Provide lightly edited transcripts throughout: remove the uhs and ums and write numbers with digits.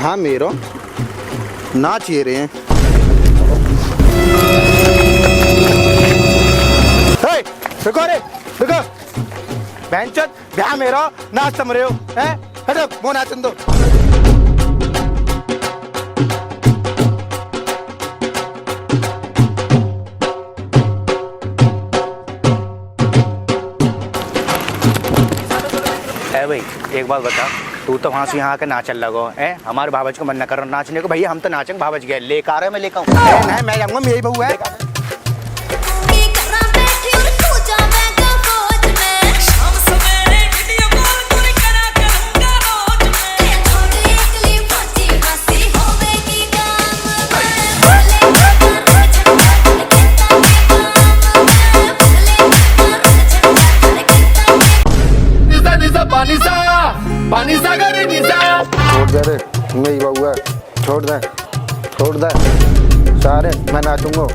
भ्या मेरो नाच ये रहे हैं। रुको रे रुको, बहनचोद भ्या मेरो नाच तुम रहे हो हैं? हटो वो नाचन दो। भाई एक बात बता, तू तो वहाँ से यहाँ आके नाचल लगो है, हमारे बाबा को मन न करो नाचने को। भैया हम तो नाचेंगे, बाबा गए लेकर आ रहे, मैं लेकर नहीं मैं जाऊँगा, मेरी बहू है। छोड़ दे रे, मेरी बहू है, छोड़ दे सारे, मैं नाचूंगा।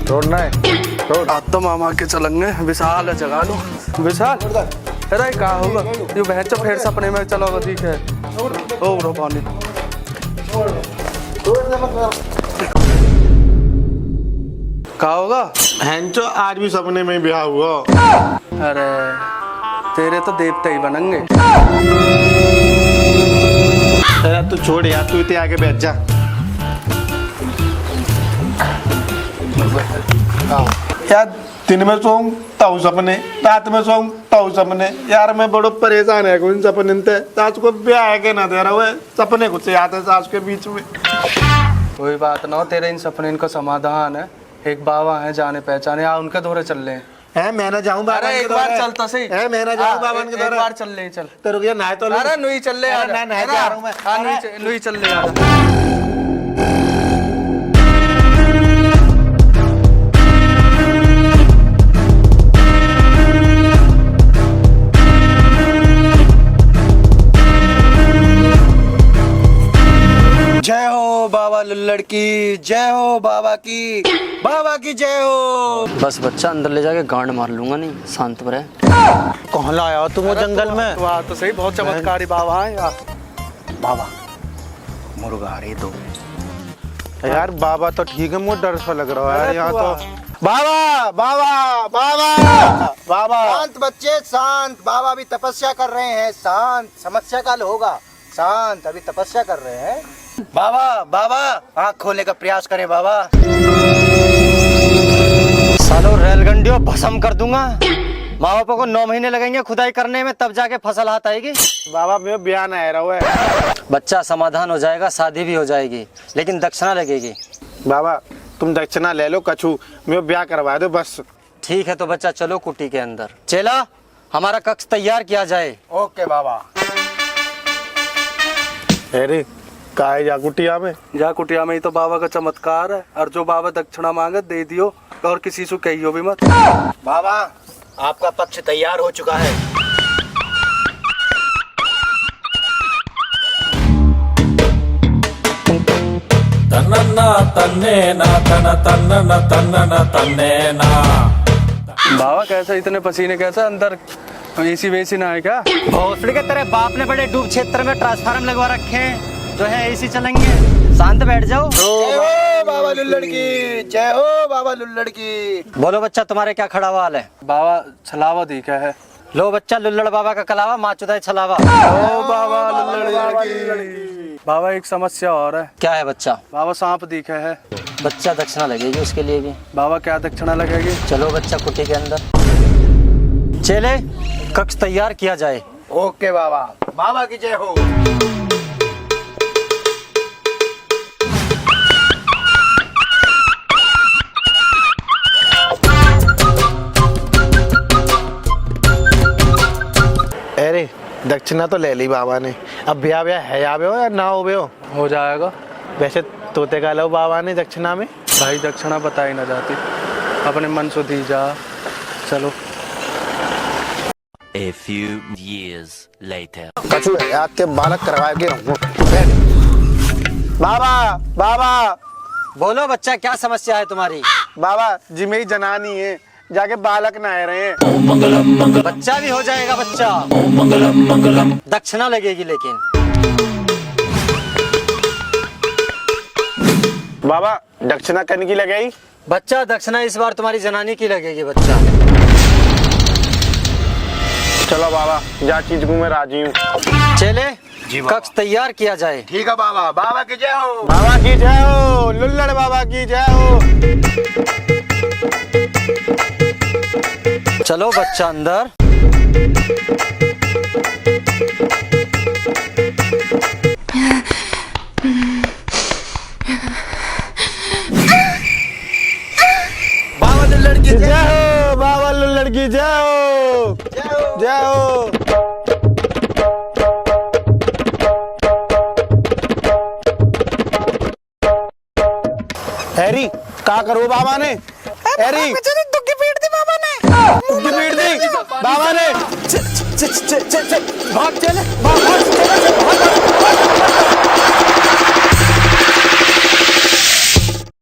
छोड़ना है, छोड़। अब तो मामा के चलेंगे, विशाल है, जगा लो विशाल। अरे क्या होगा ये बहन चो फिर सपने में चलोगा, ठीक है ओ रो पानी। क्या होगा हैंचो आज भी सपने में ब्याह हुआ। अरे तेरे तो देवता ही बनेंगे। अरे तू छोड़ यार, तू इतने आगे बैठ जा। यार दिन में सोऊं ताऊ सपने, रात में सोऊं ताऊ सपने। यार मैं बड़ो परेशान है इन सपने से। सास को ब्याह के ना दे रहा है, सपने कुछ याद है सास के बीच में। कोई बात ना हो, तेरे इन सपने इनका समाधान है। एक बाबा है जाने पहचाने, आ उनके दौरे चल रहे हैं। मैं ना जाऊं बाबा के एक बार चलता सही है, मैं ना जाऊं बाबा के एक बार चल ले चल। तो रुक जा, नहाए तो लो। अरे नुई चल ले यार, ना नहाए जा रहा हूं मैं। हां नुई चल ले यार। जय हो बाबा लुल्लड़ की, जय हो बाबा की जय हो। बस बच्चा अंदर ले जाके गांड मार लूंगा, नहीं शांत पर है। कहाँ लाया हो तुम वो जंगल में? वाह तो सही, बहुत चमत्कारी बाबा है यार। बाबा मुर्गा रे दो यार। बाबा तो ठीक है, मुझे डर सा लग रहा है यार यहाँ तो। बाबा शांत बच्चे शांत, बाबा भी तपस्या कर रहे हैं। शांत, समस्या का हल होगा। शांत, अभी तपस्या कर रहे हैं। बाबा आँख खोलने का प्रयास करें बाबा। सालों रेलगंडियों भस्म कर दूंगा। माँ बापा को 9 महीने लगेंगे खुदाई करने में, तब जाके फसल हाथ आएगी। बाबा मैं ब्याह ना रहा है। बच्चा समाधान हो जाएगा, शादी भी हो जाएगी, लेकिन दक्षिणा लगेगी। बाबा तुम दक्षिणा ले लो, कछु मैं ब्याह करवा दो बस। ठीक है तो बच्चा चलो कुटी के अंदर। चेला हमारा कक्ष तैयार किया जाए। ओके बाबा। अरे काहे जा कुटिया में? जा कुटिया में ही तो बाबा का चमत्कार है। और जो बाबा दक्षिणा मांगे दे दियो, और किसी से कहियो भी मत। बाबा आपका पक्ष तैयार हो चुका है। तन्नना तन्नेना तन तन्नना तन्नना तन्नेना। बाबा कैसे इतने पसीने, कैसे अंदर एसी वेसी ना है क्या? भोसड़ी के तेरे बाप ने बड़े डूब क्षेत्र में ट्रांसफार्मर लगवा रखे हैं, जो है एसी चलेंगे। शांत बैठ जाओ। जय हो बाबा लुल्लड़ की, जय हो बाबा लुल्लड़ की। बोलो बच्चा तुम्हारे क्या खड़ा हाल है? बाबा छलावा दिखा है। लो बच्चा लुल्लड़ बाबा का कलावा, माँ चुदाई छलावा। ओ बाबा लुल्लड़ की। बाबा एक समस्या और है। क्या है बच्चा? बाबा सांप दिखा है। बच्चा दक्षिणा लगेगी उसके लिए भी। बाबा क्या दक्षिणा लगेगी? चलो बच्चा कुटी के अंदर। चले कक्ष तैयार किया जाए। ओके बाबा। बाबा की जय हो। अरे दक्षिणा तो ले ली बाबा ने, अब ब्याह है या ना हो जाएगा। वैसे तोते का लो बाबा ने दक्षिणा में। भाई दक्षिणा बताई ना जाती, अपने मन से दी जा। चलो। A few years later. कछु आपके बालक करवाए के बाबा बोलो बच्चा क्या समस्या है तुम्हारी? बाबा जी मेरी जनानी है, जाके बालक नहा रहे हैं। बच्चा भी हो जाएगा बच्चा। दक्षिणा लगेगी लेकिन। बाबा दक्षिणा करने की लगाई। बच्चा दक्षिणा इस बार तुम्हारी जनानी की लगेगी बच्चा। चलो बाबा जा चीज को मैं राजी हूँ। चले जी बाबा। कक्ष तैयार किया जाए। ठीक है बाबा, बाबा की जय हो। बाबा की जय हो, लुल्लड़ बाबा की जय हो। चलो बच्चा अंदर। बाबा लुल्लड़ की जय हो, बाबा लुल्लड़ की जय हो, जय हो। हैरी का करो बाबा ने? हैरी दुखी पीट दी बाबा ने, दुखी पीट दी बाबा ने। भाग चले, भाग, भाग, चले, चले, भाग, भाग, भाग।